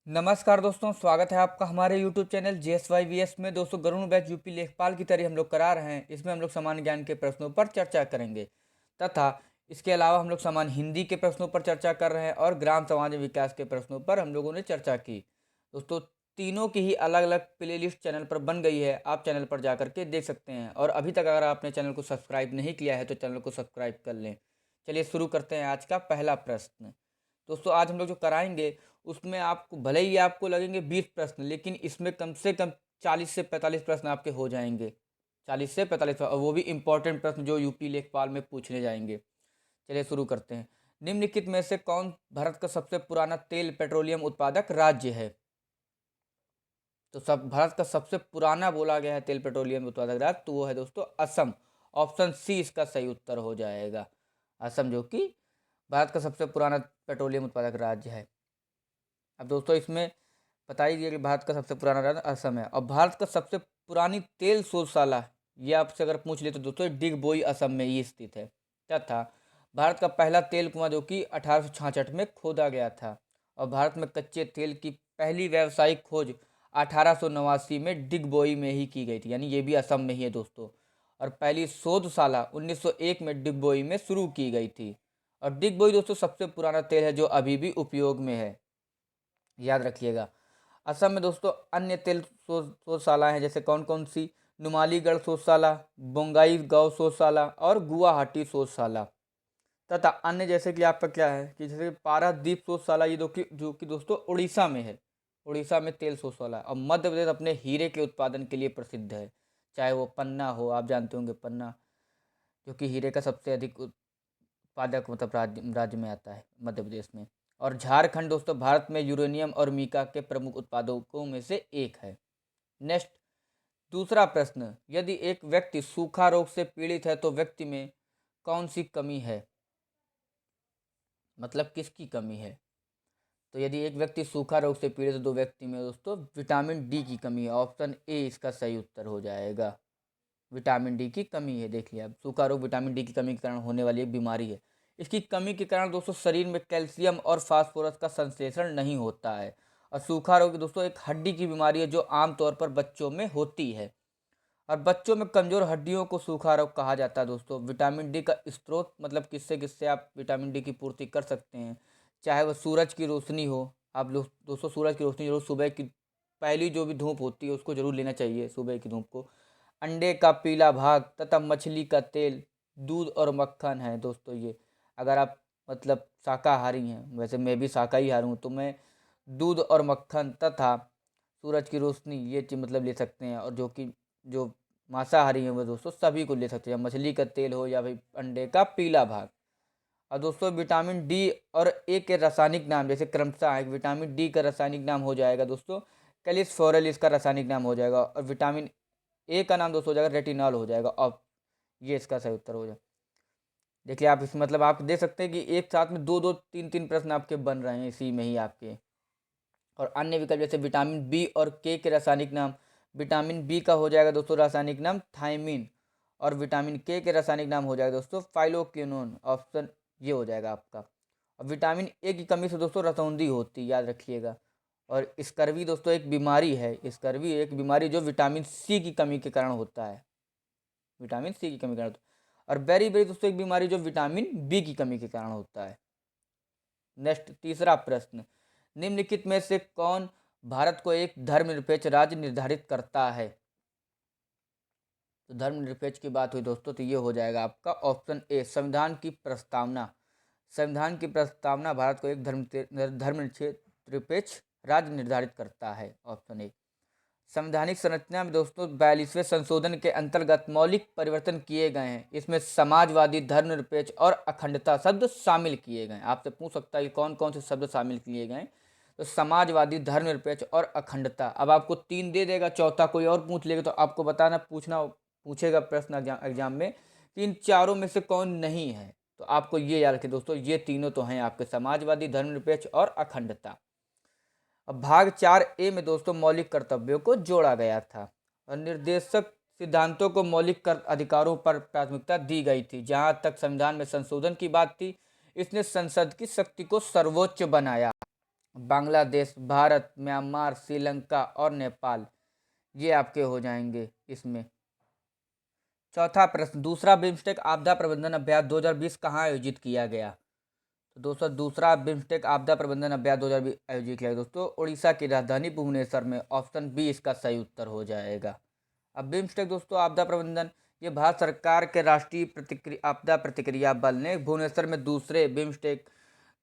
नमस्कार दोस्तों, स्वागत है आपका हमारे यूट्यूब चैनल JSYVS में। दोस्तों, गरुड़ बैच यूपी लेखपाल की तैयारी हम लोग करा रहे हैं। इसमें हम लोग सामान्य ज्ञान के प्रश्नों पर चर्चा करेंगे तथा इसके अलावा हम लोग सामान्य हिंदी के प्रश्नों पर चर्चा कर रहे हैं और ग्राम समाज विकास के प्रश्नों पर हम लोगों ने चर्चा की। दोस्तों, तीनों की ही अलग अलग प्लेलिस्ट चैनल पर बन गई है, आप चैनल पर जा करके देख सकते हैं। और अभी तक अगर आपने चैनल को सब्सक्राइब नहीं किया है तो चैनल को सब्सक्राइब कर लें। चलिए शुरू करते हैं आज का पहला प्रश्न। दोस्तों, आज हम लोग जो कराएंगे उसमें आपको भले ही आपको लगेंगे 20 प्रश्न, लेकिन इसमें कम से कम 40 से 45 प्रश्न आपके हो जाएंगे। 40 से 45, और वो भी इंपॉर्टेंट प्रश्न जो यूपी लेखपाल में पूछने जाएंगे। चलिए शुरू करते हैं। निम्नलिखित में से कौन भारत का सबसे पुराना तेल पेट्रोलियम उत्पादक राज्य है? तो सब भारत का सबसे पुराना बोला गया है तेल पेट्रोलियम उत्पादक राज्य, तो वो है दोस्तों असम। ऑप्शन सी इसका सही उत्तर हो जाएगा, असम, जो कि भारत का सबसे पुराना पेट्रोलियम उत्पादक राज्य है। अब दोस्तों, इसमें बता ही दिया कि भारत का सबसे पुराना राज्य असम है। और भारत का सबसे पुरानी तेल शोधशाला, ये आपसे अगर पूछ ले तो दोस्तों डिगबोई असम में ही स्थित है। तथा भारत का पहला तेल कुआं जो कि 1866 में खोदा गया था। और भारत में कच्चे तेल की पहली व्यावसायिक खोज 1889 में डिगबोई में ही की गई थी, यानी ये भी असम में ही है दोस्तों। और पहली शोधशाला 1901 में डिगबोई में शुरू की गई थी। और डिगबोई दोस्तों सबसे पुराना तेल है जो अभी भी उपयोग में है, याद रखिएगा। असम में दोस्तों अन्य तेल शोधशाला हैं, जैसे कौन कौन सी? नुमालीगढ़ शोधशाला, बोंगाईगांव शोधशाला और गुवाहाटी शोधशाला। तथा अन्य जैसे कि आपका क्या है कि जैसे पारादीप शोधशाला, ये जो कि दोस्तों उड़ीसा में है। उड़ीसा में तेल शोधशाला। और मध्य प्रदेश अपने हीरे के उत्पादन के लिए प्रसिद्ध है, चाहे वो पन्ना हो, आप जानते होंगे पन्ना, जो कि हीरे का सबसे अधिक उत्पादक मतलब राज्य में आता है मध्य प्रदेश में। और झारखंड दोस्तों भारत में यूरेनियम और मीका के प्रमुख उत्पादकों में से एक है। नेक्स्ट, दूसरा प्रश्न, यदि एक व्यक्ति सूखा रोग से पीड़ित है तो व्यक्ति में कौन सी कमी है? मतलब किसकी कमी है? तो यदि एक व्यक्ति सूखा रोग से पीड़ित है तो व्यक्ति में दोस्तों विटामिन डी की कमी है। ऑप्शन ए इसका सही उत्तर हो जाएगा, विटामिन डी की कमी है। देख लिया, सूखा रोग विटामिन डी की कमी के कारण होने वाली एक बीमारी है। इसकी कमी के कारण दोस्तों शरीर में कैल्शियम और फास्फोरस का संश्लेषण नहीं होता है। और सूखा रोग दोस्तों एक हड्डी की बीमारी है जो आमतौर पर बच्चों में होती है। और बच्चों में कमजोर हड्डियों को सूखा रोग कहा जाता है दोस्तों। विटामिन डी का स्रोत मतलब किससे किससे आप विटामिन डी की पूर्ति कर सकते हैं? चाहे वह सूरज की रोशनी हो, आप लोग दोस्तों सूरज की रोशनी जरूर सुबह की पहली जो भी धूप होती है उसको जरूर लेना चाहिए, सुबह की धूप को। अंडे का पीला भाग तथा मछली का तेल, दूध और मक्खन है दोस्तों ये। अगर आप मतलब शाकाहारी हैं, वैसे मैं भी शाकाहारी हूँ, तो मैं दूध और मक्खन तथा सूरज की रोशनी ये चीज मतलब ले सकते हैं। और जो मांसाहारी हैं वो दोस्तों सभी को ले सकते हैं, मछली का तेल हो या भाई अंडे का पीला भाग। और दोस्तों विटामिन डी और ए के रासायनिक नाम जैसे क्रमशः है। विटामिन डी का रासायनिक नाम हो जाएगा दोस्तों कैलिसफोरेल, इसका रासायनिक नाम हो जाएगा। और विटामिन ए का नाम दोस्तों हो जाएगा रेटिनॉल हो जाएगा। अब ये इसका सही उत्तर हो जाएगा। देखिए आप इस मतलब आप देख सकते हैं कि एक साथ में दो दो तीन तीन प्रश्न आपके बन रहे हैं इसी में ही आपके। और अन्य विकल्प जैसे विटामिन बी और के रासायनिक नाम, विटामिन बी का हो जाएगा दोस्तों रासायनिक नाम थायमिन। और विटामिन के रासायनिक नाम हो जाएगा दोस्तों फाइलोक्विनोन। ऑप्शन ये हो जाएगा आपका। और विटामिन ए की कमी से दोस्तों रतौंधी होती है, याद रखिएगा। और स्कर्वी दोस्तों एक बीमारी है, स्कर्वी एक बीमारी जो विटामिन सी की कमी के कारण होता है, विटामिन सी की कमी के कारण होता है। और बेरी बेरी दोस्तों एक बीमारी जो विटामिन बी की कमी के कारण होता है। नेक्स्ट, तीसरा प्रश्न, निम्नलिखित में से कौन भारत को एक धर्मनिरपेक्ष राज्य निर्धारित करता है? तो धर्मनिरपेक्ष की बात हुई दोस्तों तो ये हो जाएगा आपका ऑप्शन ए संविधान की प्रस्तावना। संविधान की प्रस्तावना भारत को एक धर्मनिरपेक्ष राज्य निर्धारित करता है, ऑप्शन ए। संवैधानिक संरचना में दोस्तों 42वें संशोधन के अंतर्गत मौलिक परिवर्तन किए गए हैं। इसमें समाजवादी, धर्मनिरपेक्ष और अखंडता शब्द शामिल किए गए हैं। आपसे पूछ सकता है कि कौन कौन से शब्द शामिल किए गए हैं? तो समाजवादी, धर्मनिरपेक्ष और अखंडता। अब आपको 3 दे देगा, चौथा कोई और पूछ लेगा तो आपको बताना, पूछेगा प्रश्न एग्जाम में कि इन चारों में से कौन नहीं है। तो आपको ये याद रखें दोस्तों, ये तीनों तो हैं आपके, समाजवादी, धर्मनिरपेक्ष और अखंडता। अब भाग 4A में दोस्तों मौलिक कर्तव्यों को जोड़ा गया था। और निर्देशक सिद्धांतों को मौलिक अधिकारों पर प्राथमिकता दी गई थी। जहां तक संविधान में संशोधन की बात थी, इसने संसद की शक्ति को सर्वोच्च बनाया। बांग्लादेश, भारत, म्यांमार, श्रीलंका और नेपाल, ये आपके हो जाएंगे इसमें। चौथा प्रश्न, दूसरा बिम्स्टेक आपदा प्रबंधन अभ्यास 2020 कहाँ आयोजित किया गया? तो दोस्तों दूसरा बिम्स्टेक आपदा प्रबंधन अभ्यास 2020 आयोजित किया गया दोस्तों उड़ीसा की राजधानी भुवनेश्वर में। ऑप्शन बी इसका सही उत्तर हो जाएगा। अब बिम्स्टेक दोस्तों आपदा प्रबंधन, ये भारत सरकार के राष्ट्रीय आपदा प्रतिक्रिया बल ने भुवनेश्वर में दूसरे बिम्स्टेक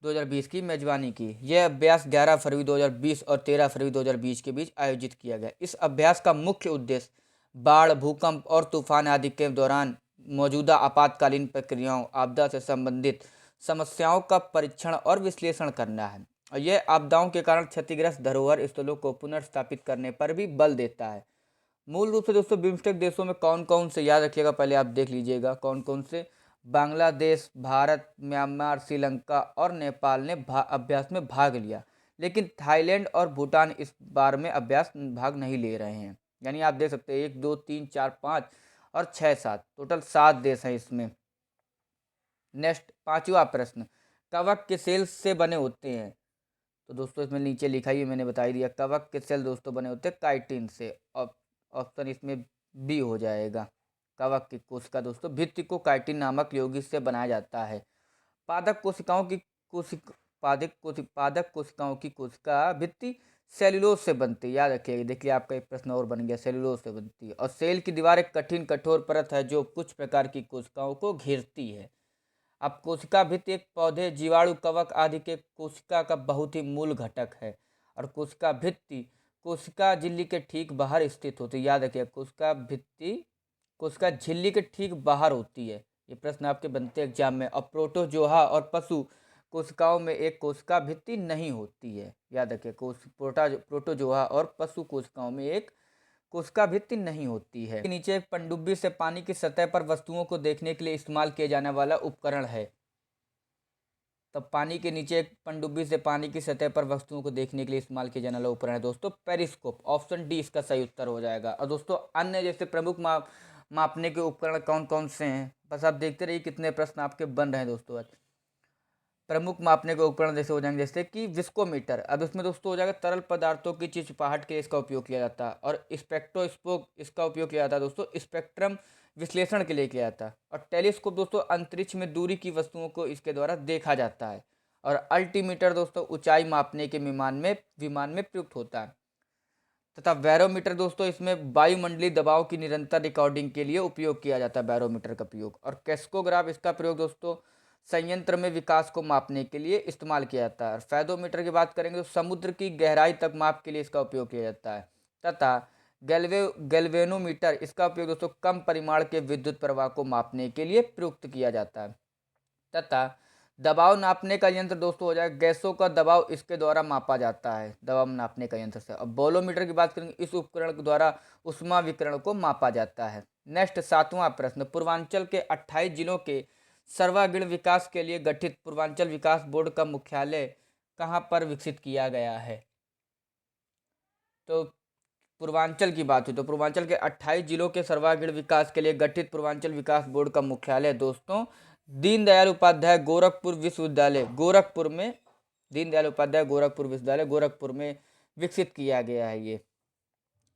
2020 की मेजबानी की। यह अभ्यास 11 फरवरी 2020 और 13 फरवरी 2020 के बीच आयोजित किया गया। इस अभ्यास का मुख्य उद्देश्य बाढ़, भूकंप और तूफान आदि के दौरान मौजूदा आपातकालीन प्रक्रियाओं, आपदा से संबंधित समस्याओं का परीक्षण और विश्लेषण करना है। और यह आपदाओं के कारण क्षतिग्रस्त धरोहर स्थलों को पुनर्स्थापित करने पर भी बल देता है। मूल रूप से दोस्तों बिम्स्टेक देशों में कौन कौन से, याद रखिएगा, पहले आप देख लीजिएगा कौन कौन से। बांग्लादेश, भारत, म्यांमार, श्रीलंका और नेपाल ने अभ्यास में भाग लिया, लेकिन थाईलैंड और भूटान इस बार में अभ्यास भाग नहीं ले रहे हैं। यानी आप देख सकते हैं 1 2 3 4 5 और 6 7, टोटल 7 देश हैं इसमें। नेक्स्ट पांचवा प्रश्न, कवक के सेल से बने होते हैं? तो दोस्तों इसमें नीचे लिखा ही मैंने बता ही दिया, कवक के सेल दोस्तों बने होते हैं काइटिन से। ऑप्शन इसमें बी हो जाएगा। कवक की कोशिका दोस्तों भित्ति को काइटिन नामक यौगिक से बनाया जाता है। पादप कोशिकाओं की पादप कोशिकाओं की कोशिका भित्ति सेल्यूलोज से बनती है। याद रखिएगा, देखिए आपका एक प्रश्न और बन गया, सेल्यूलोज से बनती है। और सेल की दीवार एक कठिन कठोर परत है जो कुछ प्रकार की कोशिकाओं को घेरती है। अब कोशिका भित्ति एक पौधे, जीवाणु, कवक आदि के कोशिका का बहुत ही मूल घटक है। और कोशिका भित्ति कोशिका झिल्ली के ठीक बाहर स्थित होती है। याद रखिए, कोशिका भित्ति कोशिका झिल्ली के ठीक बाहर होती है। ये प्रश्न आपके बनते एग्जाम में। और प्रोटोजोआ और पशु कोशिकाओं में एक कोशिका भित्ति नहीं होती है। याद रखिए, प्रोटोजोआ और पशु कोशिकाओं में एक कोशिका भित्ति नहीं होती है। नीचे एक पनडुब्बी से पानी की सतह पर वस्तुओं को देखने के लिए इस्तेमाल किया जाने वाला उपकरण है। तब पानी के नीचे एक पनडुब्बी से पानी की सतह पर वस्तुओं को देखने के लिए इस्तेमाल किया जाने वाला उपकरण है दोस्तों पेरिस्कोप। ऑप्शन डी इसका सही उत्तर हो जाएगा। और दोस्तों अन्य जैसे प्रमुख मापने के उपकरण कौन कौन से हैं, बस आप देखते रहिए कितने प्रश्न आपके बन रहे हैं दोस्तों। आज प्रमुख मापने के उपकरण जैसे हो जाएंगे, जैसे कि विस्कोमीटर। अब इसमें दोस्तों हो जाएगा तरल पदार्थों की चिपचिपाहट के लिए इसका उपयोग किया जाता है। और स्पेक्ट्रोस्कोप इसका उपयोग किया जाता है दोस्तों स्पेक्ट्रम विश्लेषण के लिए किया जाता है। और टेलीस्कोप दोस्तों अंतरिक्ष में दूरी की वस्तुओं को इसके द्वारा देखा जाता है। और अल्टीमीटर दोस्तों ऊंचाई मापने के विमान में प्रयुक्त होता है। तथा बैरोमीटर दोस्तों इसमें वायुमंडलीय दबाव की निरंतर रिकॉर्डिंग के लिए उपयोग किया जाता है, बैरोमीटर का प्रयोग। और कैस्कोग्राफ इसका प्रयोग दोस्तों संयंत्र में विकास को मापने के लिए इस्तेमाल किया जाता है। और फैदोमीटर की बात करेंगे तो समुद्र की गहराई तक माप के लिए इसका उपयोग किया जाता है। तथा गैल्वेनोमीटर इसका उपयोग दोस्तों कम परिमाण के विद्युत प्रवाह को मापने के लिए प्रयुक्त किया जाता है। तथा दबाव नापने का यंत्र दोस्तों हो जाएगा गैसों का दबाव इसके द्वारा मापा जाता है, दबाव नापने का यंत्र से। अब बोलोमीटर की बात करेंगे, इस उपकरण के द्वारा उष्मा विकिरण को मापा जाता है। नेक्स्ट सातवां प्रश्न, पूर्वांचल के 28 जिलों के सर्वांगीण विकास के लिए गठित पूर्वांचल विकास बोर्ड का मुख्यालय कहाँ पर विकसित किया गया है? तो पूर्वांचल की बात हुई तो पूर्वांचल के 28 जिलों के सर्वांगीण विकास के लिए गठित पूर्वांचल विकास बोर्ड का मुख्यालय दोस्तों दीनदयाल उपाध्याय गोरखपुर विश्वविद्यालय गोरखपुर में, दीनदयाल उपाध्याय गोरखपुर विश्वविद्यालय गोरखपुर में विकसित किया गया है। ये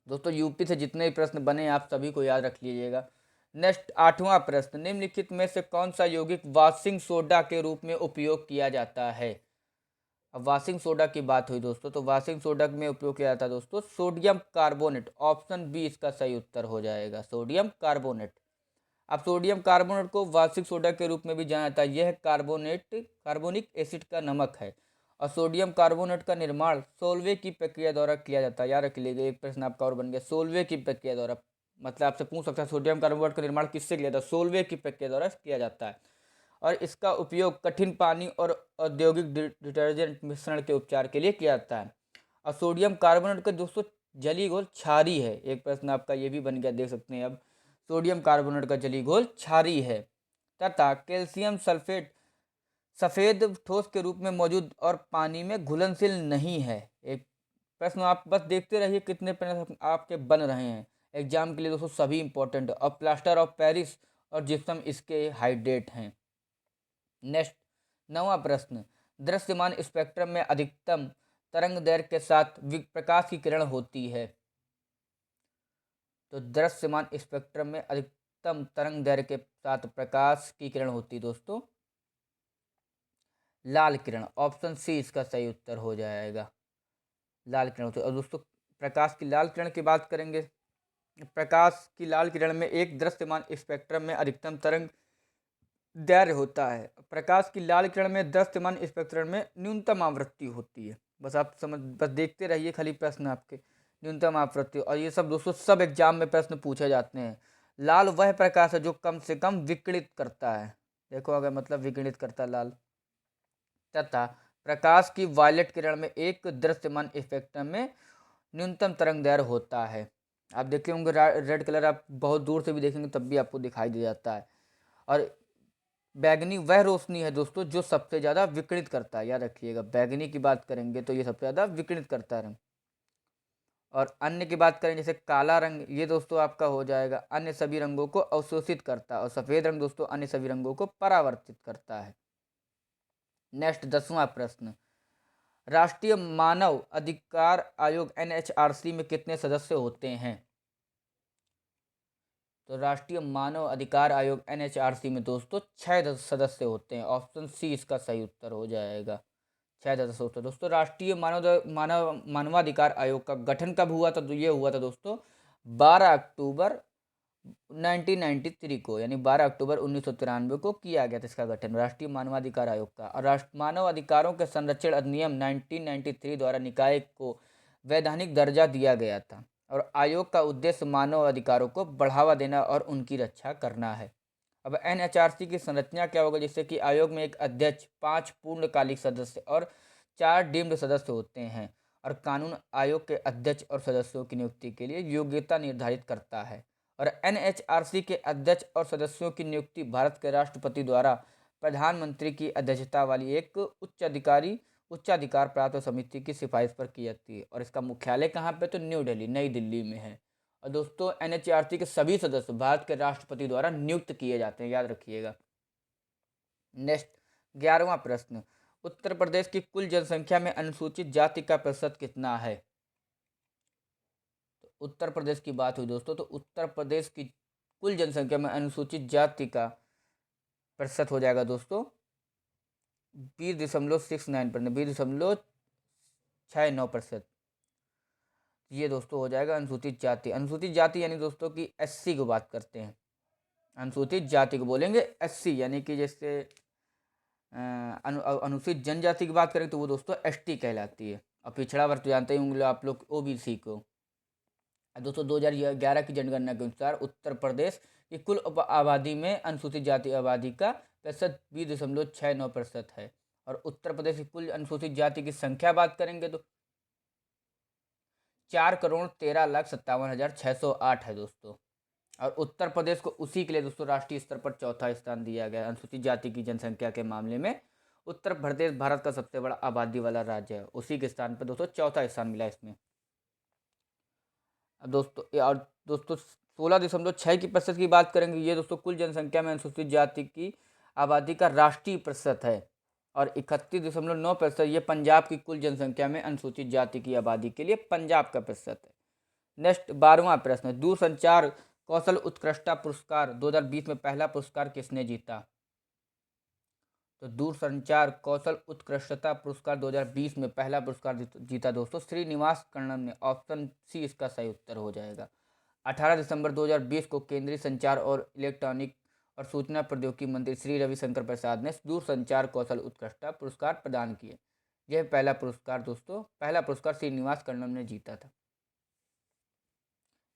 दोस्तों यूपी से जितने भी प्रश्न बने आप सभी को याद रख लीजिएगा। नेक्स्ट आठवां प्रश्न, निम्नलिखित में से कौन सा यौगिक वाशिंग सोडा के रूप में उपयोग किया जाता है? अब वाशिंग सोडा की बात हुई दोस्तों, तो वाशिंग सोडा में उपयोग किया जाता है दोस्तों सोडियम कार्बोनेट। ऑप्शन बी इसका सही उत्तर हो जाएगा, सोडियम कार्बोनेट। अब सोडियम कार्बोनेट को वाशिंग सोडा के रूप में भी जाना जाता है। यह कार्बोनिक एसिड का नमक है। और सोडियम कार्बोनेट का निर्माण सोलवे की प्रक्रिया द्वारा किया जाता है। याद रख लीजिए, एक प्रश्न आपका और बन गया, सोलवे की प्रक्रिया द्वारा। मतलब आपसे पूछ सकता है सोडियम कार्बोनेट का निर्माण किससे किया जाता है? सोलवे की प्रक्रिया द्वारा किया जाता है। और इसका उपयोग कठिन पानी और औद्योगिक डिटर्जेंट मिश्रण के उपचार के लिए किया जाता है। और सोडियम कार्बोनेट का दोस्तों जली घोल क्षारी है। एक प्रश्न आपका ये भी बन गया, देख सकते हैं। अब सोडियम कार्बोनेट का जली घोल क्षारी है। तथा कैल्शियम सल्फेट सफ़ेद ठोस के रूप में मौजूद और पानी में घुलनशील नहीं है। एक प्रश्न आप बस देखते रहिए कितने प्रश्न आपके बन रहे हैं एग्जाम के लिए दोस्तों, सभी इंपॉर्टेंट। और प्लास्टर ऑफ पेरिस और जिप्सम इसके हाइड्रेट हैं। नेक्स्ट नौवां प्रश्न, दृश्यमान स्पेक्ट्रम में अधिकतम तरंग दैर्घ्य के साथ प्रकाश की किरण होती है? तो दृश्यमान स्पेक्ट्रम में अधिकतम तरंग दैर्घ्य के साथ प्रकाश की किरण होती है दोस्तों लाल किरण। ऑप्शन सी इसका सही उत्तर हो जाएगा, लाल किरण होती है। और दोस्तों प्रकाश की लाल किरण की बात करेंगे, प्रकाश की लाल किरण में एक दृश्यमान स्पेक्ट्रम में अधिकतम तरंग दैर्घ्य होता है। प्रकाश की लाल किरण में दृश्यमान स्पेक्ट्रम में न्यूनतम आवृत्ति होती है। बस आप बस देखते रहिए खाली प्रश्न आपके, न्यूनतम आवृत्ति। और ये सब दोस्तों सब एग्जाम में प्रश्न पूछे जाते हैं। लाल वह प्रकाश है जो कम से कम विकिरणित करता है, देखो अगर मतलब विकिरणित करता है लाल। तथा प्रकाश की वायलेट किरण में एक दृश्यमान स्पेक्ट्रम में न्यूनतम तरंग दैर्घ्य होता है। आप देखे होंगे रेड कलर, आप बहुत दूर से भी देखेंगे तब भी आपको दिखाई दे जाता है। और बैगनी वह रोशनी है दोस्तों जो सबसे ज़्यादा विकिरणित करता है, याद रखिएगा। बैगनी की बात करेंगे तो ये सबसे ज़्यादा विकिरणित करता है रंग। और अन्य की बात करें जैसे काला रंग, ये दोस्तों आपका हो जाएगा अन्य सभी रंगों को अवशोषित करता है। और सफ़ेद रंग दोस्तों अन्य सभी रंगों को परावर्तित करता है। नेक्स्ट 10वां प्रश्न, राष्ट्रीय मानव अधिकार आयोग NHRC में कितने सदस्य होते हैं? तो राष्ट्रीय मानव अधिकार आयोग NHRC में दोस्तों 6 सदस्य होते हैं। ऑप्शन सी इसका सही उत्तर हो जाएगा, 6 सदस्य होते हैं दोस्तों। राष्ट्रीय मानवाधिकार आयोग का गठन कब हुआ था? तो ये हुआ था दोस्तों 12 अक्टूबर 1993 को, यानी 12 अक्टूबर 1993 को किया गया था इसका गठन, राष्ट्रीय मानवाधिकार आयोग का। और राष्ट्र मानव अधिकारों के संरक्षण अधिनियम 1993 द्वारा निकाय को वैधानिक दर्जा दिया गया था। और आयोग का उद्देश्य मानव अधिकारों को बढ़ावा देना और उनकी रक्षा करना है। अब NHRC की संरचना क्या होगा? जैसे कि आयोग में एक अध्यक्ष, 5 पूर्णकालिक सदस्य और 4 डीम्ड सदस्य होते हैं। और कानून आयोग के अध्यक्ष और सदस्यों की नियुक्ति के लिए योग्यता निर्धारित करता है। और NHRC के अध्यक्ष और सदस्यों की नियुक्ति भारत के राष्ट्रपति द्वारा प्रधानमंत्री की अध्यक्षता वाली एक उच्चाधिकार प्राप्त समिति की सिफारिश पर की जाती है। और इसका मुख्यालय कहाँ पे? तो न्यू दिल्ली, नई दिल्ली में है। और दोस्तों NHRC के सभी सदस्य भारत के राष्ट्रपति द्वारा नियुक्त किए जाते हैं, याद रखिएगा। नेक्स्ट 11वां प्रश्न, उत्तर प्रदेश की कुल जनसंख्या में अनुसूचित जाति का प्रतिशत कितना है? तो उत्तर प्रदेश की बात हुई दोस्तों, तो उत्तर प्रदेश की कुल जनसंख्या में अनुसूचित जाति का प्रतिशत हो जाएगा दोस्तों 20.69%, 20.69%। ये दोस्तों हो जाएगा अनुसूचित जाति। अनुसूचित जाति यानी दोस्तों की SC को बात करते हैं, अनुसूचित जाति को बोलेंगे SC, यानी कि जैसे अनुसूचित जनजाति की बात करें तो वो दोस्तों ST कहलाती है। और पिछड़ा वर्ग तो जानते ही होंगे आप लोग, OBC को। दोस्तों 2011 की जनगणना के अनुसार उत्तर प्रदेश की कुल आबादी में अनुसूचित जाति आबादी का प्रतिशत 20.69% है। और उत्तर प्रदेश की कुल अनुसूचित जाति की संख्या बात करेंगे तो 4,13,57,608 है दोस्तों। और उत्तर प्रदेश को उसी के लिए दोस्तों राष्ट्रीय स्तर पर चौथा स्थान दिया गया अनुसूचित जाति की जनसंख्या के मामले में। उत्तर प्रदेश भारत का सबसे बड़ा आबादी वाला राज्य है, उसी के स्थान पर दोस्तों चौथा स्थान मिला इसमें। अब दोस्तों 16.6 की प्रतिशत की बात करेंगे, ये दोस्तों कुल जनसंख्या में अनुसूचित जाति की आबादी का राष्ट्रीय प्रतिशत है। और 31.9% ये पंजाब की कुल जनसंख्या में अनुसूचित जाति की आबादी के लिए पंजाब का प्रतिशत है। नेक्स्ट 12वां प्रश्न, दूरसंचार कौशल उत्कृष्टता पुरस्कार 2020 में पहला पुरस्कार किसने जीता? तो दूरसंचार कौशल उत्कृष्टता पुरस्कार 2020 में पहला पुरस्कार जीता दोस्तों श्रीनिवास कन्नन ने। ऑप्शन सी इसका सही उत्तर हो जाएगा। 18 दिसंबर 2020 को केंद्रीय संचार और इलेक्ट्रॉनिक और सूचना प्रौद्योगिकी मंत्री श्री रविशंकर प्रसाद ने दूरसंचार कौशल उत्कृष्टता पुरस्कार प्रदान किए। यह पहला पुरस्कार श्रीनिवास कन्नन ने जीता था।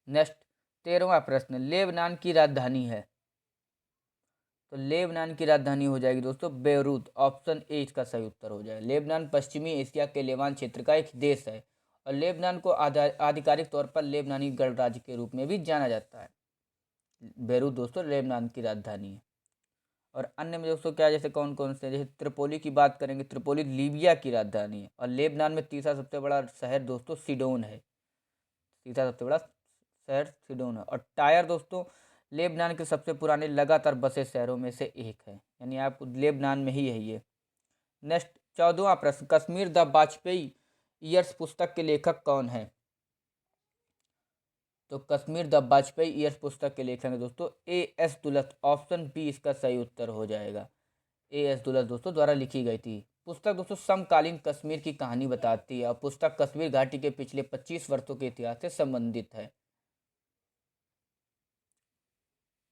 नेक्स्ट 13वां प्रश्न, लेबनान की राजधानी है? तो लेबनान की राजधानी हो जाएगी दोस्तों बेरूत। ऑप्शन ए इसका सही उत्तर हो जाएगा। लेबनान पश्चिमी एशिया के लेवान क्षेत्र का एक देश है। और लेबनान को आधिकारिक तौर पर लेबनानी गणराज्य के रूप में भी जाना जाता है। बेरूत दोस्तों लेबनान की राजधानी है। और अन्य में दोस्तों क्या, जैसे कौन कौन से, जैसे त्रिपोली की बात करेंगे, त्रिपोली लीबिया की राजधानी है। और लेबनान में तीसरा सबसे बड़ा शहर दोस्तों सिडोन है, तीसरा सबसे बड़ा शहर सिडोन है। और टायर दोस्तों लेबनान के सबसे पुराने लगातार बसे शहरों में से एक है, यानी आप लेबनान में ही है ये। नेक्स्ट 14वां प्रश्न, कश्मीर द वाजपेयी ईयर्स पुस्तक के लेखक कौन है? तो कश्मीर द वाजपेयी ईयर्स पुस्तक के लेखक है दोस्तों A S Dulat. Option B इसका सही उत्तर हो जाएगा। ए एस दुलत दोस्तों द्वारा लिखी गई थी। पुस्तक दोस्तों समकालीन कश्मीर की कहानी बताती है और पुस्तक कश्मीर घाटी के पिछले 25 वर्षों के इतिहास से संबंधित है।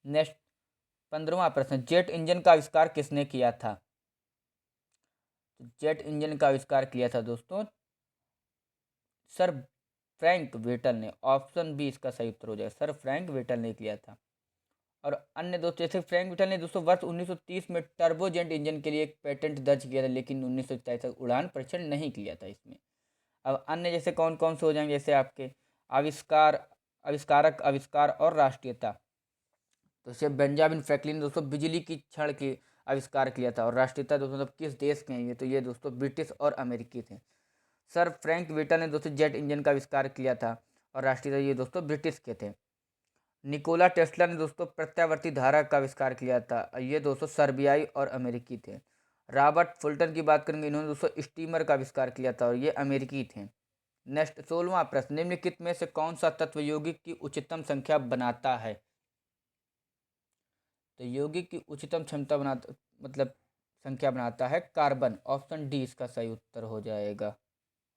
नेक्स्ट 15वां प्रश्न, जेट इंजन का आविष्कार किसने किया था? तो जेट इंजन का आविष्कार किया था दोस्तों सर फ्रैंक वेटल ने। ऑप्शन बी इसका सही उत्तर हो जाएगा। सर फ्रैंक वेटल ने किया था। और अन्य दोस्तों जैसे फ्रैंक वेटल ने दोस्तों वर्ष 1930 में टर्बोजेट इंजन के लिए एक पेटेंट दर्ज किया था, लेकिन 1947 तक उड़ान परीक्षण नहीं किया था इसमें। अब अन्य जैसे कौन कौन से हो जाएंगे, जैसे आपके आविष्कार, आविष्कारक, आविष्कार और राष्ट्रीयता। तो इसे बेंजामिन फ्रैंकलिन ने दोस्तों बिजली की छड़ की आविष्कार किया था। और राष्ट्रीयता दोस्तों मतलब किस देश के हैं ये, तो ये दोस्तों ब्रिटिश और अमेरिकी थे। सर फ्रैंक विटल ने दोस्तों जेट इंजन का आविष्कार किया था और राष्ट्रीयता ये दोस्तों ब्रिटिश के थे। निकोला टेस्ला ने दोस्तों प्रत्यावर्ती धारा का आविष्कार किया था, ये दोस्तों सर्बियाई और अमेरिकी थे। रॉबर्ट फुल्टन की बात करेंगे, इन्होंने दोस्तों स्टीमर का आविष्कार किया था और ये अमेरिकी थे। नेक्स्ट 16वां प्रश्न, निम्नलिखित में से कौन सा तत्व यौगिक की उच्चतम संख्या बनाता है? तो यौगिक की उच्चतम क्षमता बनाता मतलब संख्या बनाता है कार्बन। ऑप्शन डी इसका सही उत्तर हो जाएगा।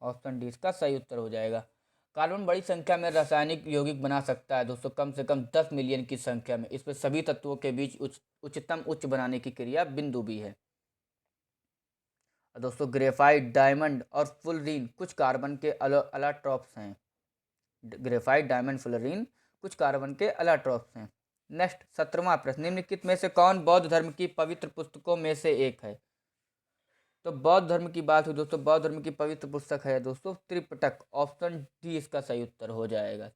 ऑप्शन डी इसका सही उत्तर हो जाएगा। कार्बन बड़ी संख्या में रासायनिक यौगिक बना सकता है दोस्तों, कम से कम 10 मिलियन की संख्या में। इसमें सभी तत्वों के बीच उच्चतम उच्च बनाने की क्रिया बिंदु भी है। दोस्तों ग्रेफाइट, डायमंड और फुलरीन कुछ कार्बन के अलाट्रॉप्स हैं। ग्रेफाइट, डायमंड, फुलरीन कुछ कार्बन के अलाट्रॉप्स हैं। नेक्स्ट 17वां प्रश्न, निम्नलिखित में से कौन बौद्ध धर्म की पवित्र पुस्तकों में से एक है? तो बौद्ध धर्म की बात हुई दोस्तों, बौद्ध धर्म की पवित्र पुस्तक है दोस्तों त्रिपिटक। ऑप्शन डी इसका सही उत्तर हो जाएगा।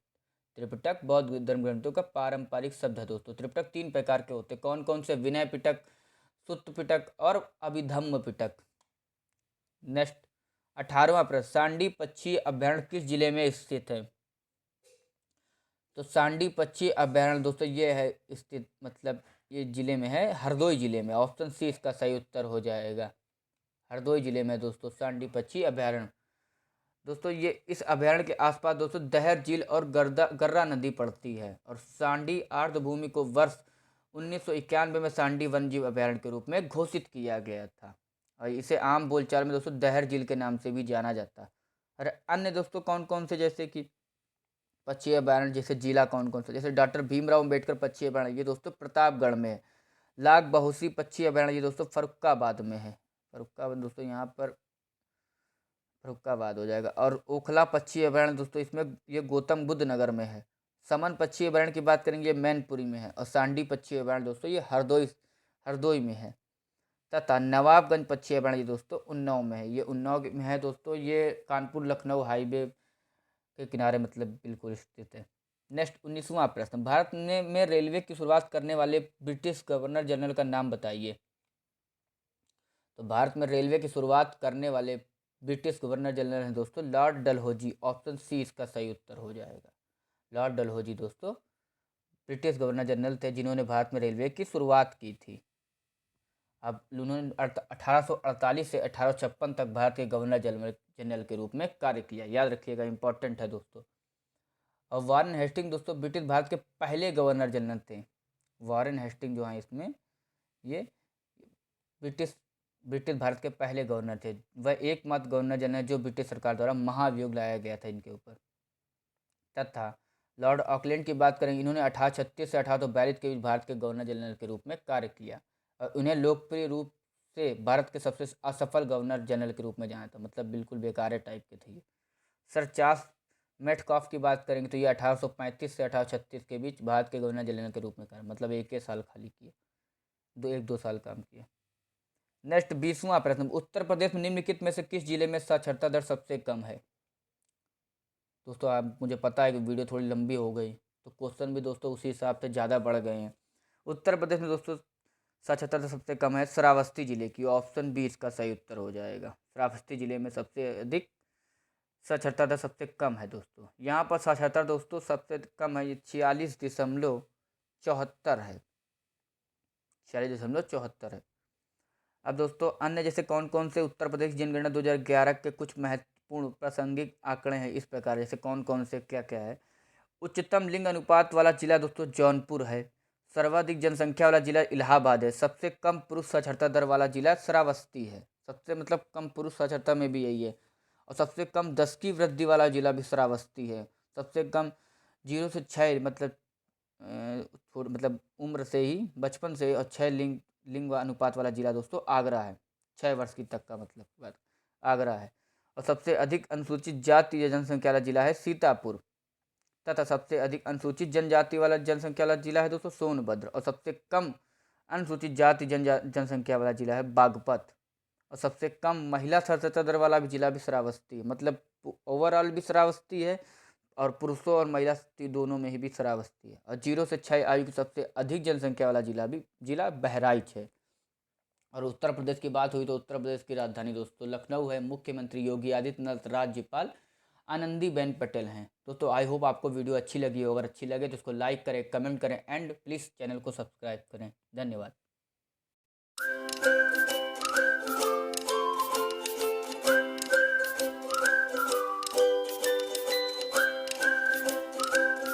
त्रिपिटक बौद्ध धर्म ग्रंथों का पारंपरिक शब्द है दोस्तों। त्रिपिटक 3 प्रकार के होते हैं, कौन कौन से? विनय पिटक, सुत्त पिटक और अभिधम्म पिटक। नेक्स्ट 18वां प्रश्न, सांडी पक्षी अभ्यारण्य किस जिले में स्थित है? तो सांडी पक्षी अभ्यारण्य दोस्तों ये है स्थित मतलब ये जिले में है, हरदोई जिले में। ऑप्शन सी इसका सही उत्तर हो जाएगा। हरदोई जिले में दोस्तों सांडी पक्षी अभ्यारण्य। दोस्तों ये इस अभ्यारण्य के आसपास दोस्तों दहर झील और गर्रा नदी पड़ती है। और सांडी आर्द्रभूमि को वर्ष 1991 में सांडी वन्यजीव अभ्यारण्य के रूप में घोषित किया गया था। और इसे आम बोलचाल में दोस्तों दहर झील के नाम से भी जाना जाता है। और अन्य दोस्तों कौन कौन से, जैसे कि पक्षी अभ्यारण्य जैसे जिला कौन कौन सा, जैसे डॉक्टर भीमराव अम्बेडकर पक्षी अभ्यारण्य ये दोस्तों प्रतापगढ़ में है। लाख बहुसी पक्षी अभ्यारण्य ये दोस्तों फर्रुखाबाद में है। फर्रुखाबाद दोस्तों यहाँ पर फर्रुखाबाद हो जाएगा। और ओखला पक्षी अभ्यारण्य दोस्तों इसमें ये गौतम बुद्ध नगर में है। समन पक्षी अभ्यारण्य की बात करेंगे ये मैनपुरी में है। और सांडी पक्षी अभ्यारण्य दोस्तों ये हरदोई में है। तथा नवाबगंज पक्षी अभ्यारण्य दोस्तों उन्नाव में है। ये उन्नाव में है दोस्तों, ये कानपुर लखनऊ हाईवे के किनारे मतलब बिल्कुल स्थित है। नेक्स्ट 19वां प्रश्न, भारत में रेलवे की शुरुआत करने वाले ब्रिटिश गवर्नर जनरल का नाम बताइए। तो भारत में रेलवे की शुरुआत करने वाले ब्रिटिश गवर्नर जनरल हैं दोस्तों लॉर्ड डलहौजी। ऑप्शन सी इसका सही उत्तर हो जाएगा। लॉर्ड डलहौजी दोस्तों ब्रिटिश गवर्नर जनरल थे जिन्होंने भारत में रेलवे की शुरुआत की थी। अब उन्होंने 1848 से 1856 तक भारत के गवर्नर जनरल के रूप में कार्य किया। याद रखिएगा, इंपॉर्टेंट है दोस्तों। और वारेन हेस्टिंग दोस्तों ब्रिटिश भारत के पहले गवर्नर जनरल थे। वारेन हेस्टिंग जो हैं इसमें ये ब्रिटिश भारत के पहले गवर्नर थे। वह एकमात्र गवर्नर जनरल जो ब्रिटिश सरकार द्वारा महाभियोग लाया गया था इनके ऊपर। तथा लॉर्ड ऑकलैंड की बात करेंगे, इन्होंने 1836 से 1842 के बीच भारत के गवर्नर जनरल के रूप में कार्य किया। और उन्हें लोकप्रिय रूप से भारत के सबसे असफल गवर्नर जनरल के रूप में जाना था, मतलब बिल्कुल बेकार टाइप के थे ये। सर चार्ल्स मेटकॉफ की बात करेंगे तो ये 1835 से 1836 के बीच भारत के गवर्नर जनरल के रूप में कार्य, मतलब एक साल खाली किए, 1-2 साल काम किया। नेक्स्ट 20वां प्रश्न, उत्तर प्रदेश में निम्नलिखित में से किस जिले में साक्षरता दर सबसे कम है? दोस्तों आप मुझे पता है कि वीडियो थोड़ी लंबी हो गई तो क्वेश्चन भी दोस्तों उसी हिसाब से ज़्यादा बढ़ गए हैं। उत्तर प्रदेश में दोस्तों साक्षरता दर सबसे कम है श्रावस्ती जिले की। ऑप्शन बी इसका सही उत्तर हो जाएगा। श्रावस्ती जिले में सबसे अधिक साक्षरता दर सबसे कम है दोस्तों। यहाँ पर साक्षरता दोस्तों सबसे कम है, ये 46.74 है। 46.74 है। अब दोस्तों अन्य जैसे कौन कौन से उत्तर प्रदेश जनगणना 2011 के कुछ महत्व महत्वपूर्ण प्रासंगिक आंकड़े हैं इस प्रकार, जैसे कौन कौन से क्या क्या है। उच्चतम लिंग अनुपात वाला जिला दोस्तों जौनपुर है। सर्वाधिक जनसंख्या वाला जिला इलाहाबाद है। सबसे कम पुरुष साक्षरता दर वाला जिला श्रावस्ती है। सबसे मतलब कम पुरुष साक्षरता में भी यही है। और सबसे कम 10 की वृद्धि वाला जिला भी श्रावस्ती है। सबसे कम 0 से 6 मतलब मतलब उम्र से ही बचपन से और 6 लिंग अनुपात वाला जिला दोस्तों आगरा है। 6 वर्ष की तक का मतलब आगरा है। और सबसे अधिक अनुसूचित जाति जनसंख्या वाला जिला है सीतापुर। तथा सबसे अधिक अनुसूचित जनजाति वाला जनसंख्या वाला जिला है दोस्तों सोनभद्र। और सबसे कम अनुसूचित जाति जनसंख्या वाला जिला है बागपत। और सबसे कम महिला साक्षरता दर वाला भी जिला भी श्रावस्ती है। मतलब ओवरऑल भी श्रावस्ती है और पुरुषों और महिला दोनों में ही भी श्रावस्ती है। और 0 से 6 आयु की सबसे अधिक जनसंख्या वाला जिला बहराइच है। और उत्तर प्रदेश की बात हुई तो उत्तर प्रदेश की राजधानी दोस्तों लखनऊ है। मुख्यमंत्री योगी आदित्यनाथ, राज्यपाल आनंदीबेन पटेल हैं। दोस्तों आई होप आपको वीडियो अच्छी लगी हो। अगर अच्छी लगे तो इसको लाइक करें, कमेंट करें एंड प्लीज़ चैनल को सब्सक्राइब करें। धन्यवाद।